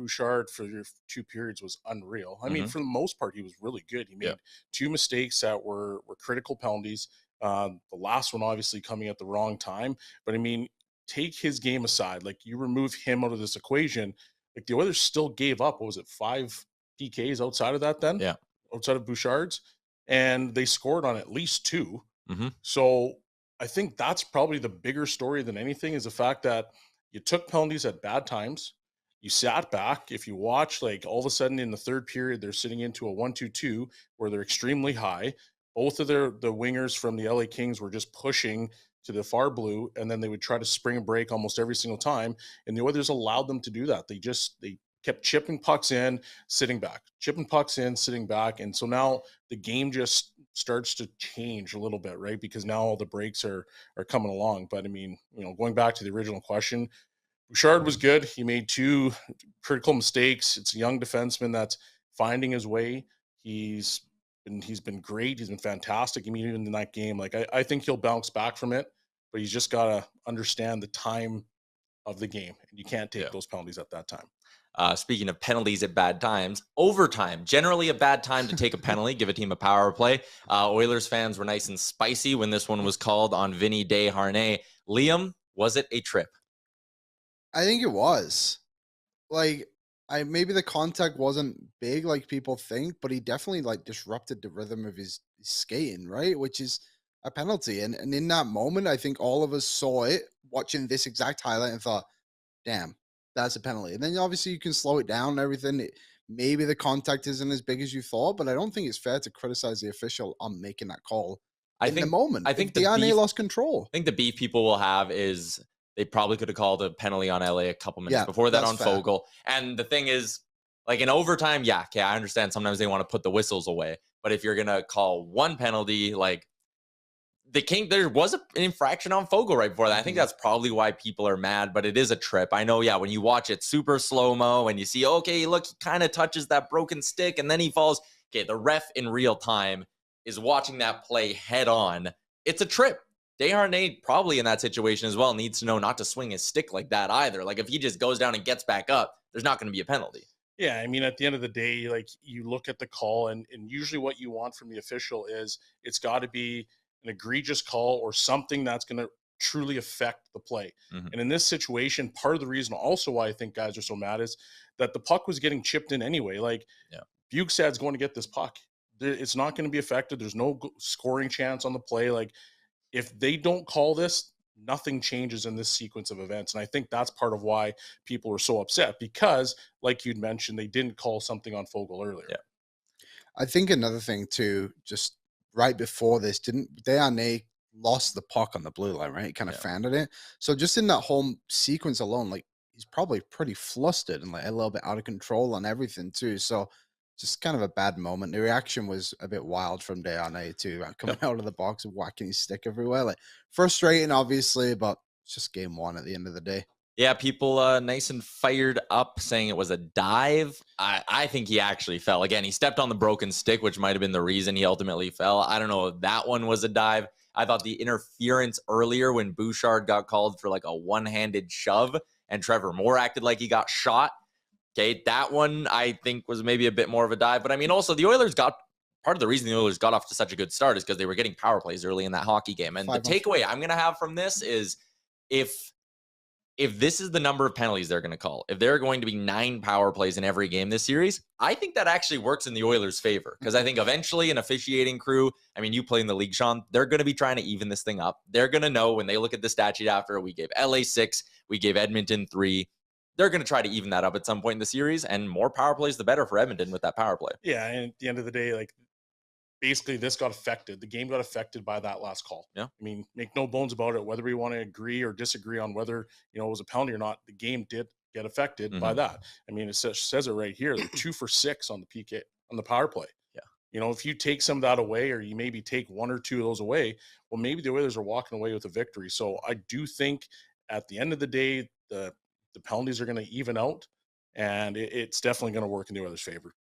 Bouchard for your 2 periods was unreal. I mean, Hmm. for the most part, he was really good. He Yeah. made 2 mistakes that were critical penalties. The last one obviously coming at the wrong time. But I mean, take his game aside, like you remove him out of this equation, like the Oilers still gave up, what was it, 5 PKs outside of that then? Yeah. Outside of Bouchard's, and they scored on at least two. Hmm. So I think that's probably the bigger story than anything is the fact that you took penalties at bad times. You sat back. If you watch, like all of a sudden in the third period, they're sitting into a 1-2-2 where they're extremely high. Both of the wingers from the LA Kings were just pushing to the far blue, and then they would try to spring a break almost every single time. And the Oilers allowed them to do that. They kept chipping pucks in, sitting back, chipping pucks in, sitting back. And so now the game just starts to change a little bit, right? Because now all the breaks are coming along. But I mean, going back to the original question, Bouchard was good. He made 2 critical mistakes. It's a young defenseman that's finding his way. He's been great. He's been fantastic. I mean, even in that game, like I think he'll bounce back from it, but he's just gotta understand the time of the game. And you can't take Yeah. those penalties at that time. Speaking of penalties at bad times, overtime, generally a bad time to take a penalty, give a team a power play. Oilers fans were nice and spicy when this one was called on Vinny Desharnais. Liam, was it a trip? I think it was. Like, I maybe the contact wasn't big like people think, but he definitely like disrupted the rhythm of his skating, right? Which is a penalty. And in that moment, I think all of us saw it watching this exact highlight and thought, damn, that's a penalty. And then obviously you can slow it down and everything. Maybe the contact isn't as big as you thought, but I don't think it's fair to criticize the official on making that call I in the think moment. I think the Diane beef lost control. I think the beef people will have is they probably could have called a penalty on LA a couple minutes Yeah, before that that's on fair. Fogle. And the thing is, like in overtime, yeah, okay, I understand sometimes they want to put the whistles away. But if you're gonna call one penalty, like there was an infraction on Fogle right before that. I think Mhm. that's probably why people are mad, but it is a trip. I know, yeah, when you watch it super slow-mo and you see, okay, look, he kind of touches that broken stick and then he falls. Okay, the ref in real time is watching that play head on. It's a trip. Desharnais probably in that situation as well needs to know not to swing his stick like that either. Like if he just goes down and gets back up, there's not going to be a penalty. Yeah, I mean, at the end of the day, like you look at the call, and usually what you want from the official is it's got to be an egregious call or something that's going to truly affect the play. Mhm. And in this situation, part of the reason also why I think guys are so mad is that the puck was getting chipped in anyway. Like Yeah. Bukestad's going to get this puck. It's not going to be affected. There's no scoring chance on the play. Like if they don't call this, nothing changes in this sequence of events. And I think that's part of why people are so upset because, like you'd mentioned, they didn't call something on Fogle earlier. Yeah. I think another thing too, just right before this, didn't Deane lost the puck on the blue line, right? He kind of Yeah. founded it. So just in that whole sequence alone, like he's probably pretty flustered and like a little bit out of control on everything too. So just kind of a bad moment. The reaction was a bit wild from Deane too, coming out of the box and whacking his stick everywhere. Like frustrating, obviously, but it's just game one at the end of the day. Yeah, people nice and fired up saying it was a dive. I think he actually fell. Again, he stepped on the broken stick, which might have been the reason he ultimately fell. I don't know if that one was a dive. I thought the interference earlier when Bouchard got called for like a one-handed shove and Trevor Moore acted like he got shot. Okay, that one I think was maybe a bit more of a dive. But I mean, also the Oilers got part of the reason the Oilers got off to such a good start is because they were getting power plays early in that hockey game. And the 5-on-4. takeaway I'm going to have from this is if this is the number of penalties they're going to call, if there are going to be 9 power plays in every game this series, I think that actually works in the Oilers' favor. Because I think eventually an officiating crew, I mean, you play in the league, Shawn, they're going to be trying to even this thing up. They're going to know when they look at the stat sheet after we gave LA 6, we gave Edmonton 3. They're going to try to even that up at some point in the series. And more power plays, the better for Edmonton with that power play. Yeah, and at the end of the day, like basically this got affected. The game got affected by that last call. Yeah. I mean, make no bones about it. Whether we want to agree or disagree on whether it was a penalty or not, the game did get affected by that. I mean, it says it right here. They're 2 for 6 on the PK on the power play. Yeah. If you take some of that away, or you maybe take 1 or 2 of those away, well, maybe the Oilers are walking away with a victory. So I do think at the end of the day, the penalties are going to even out, and it's definitely going to work in the Oilers' favor.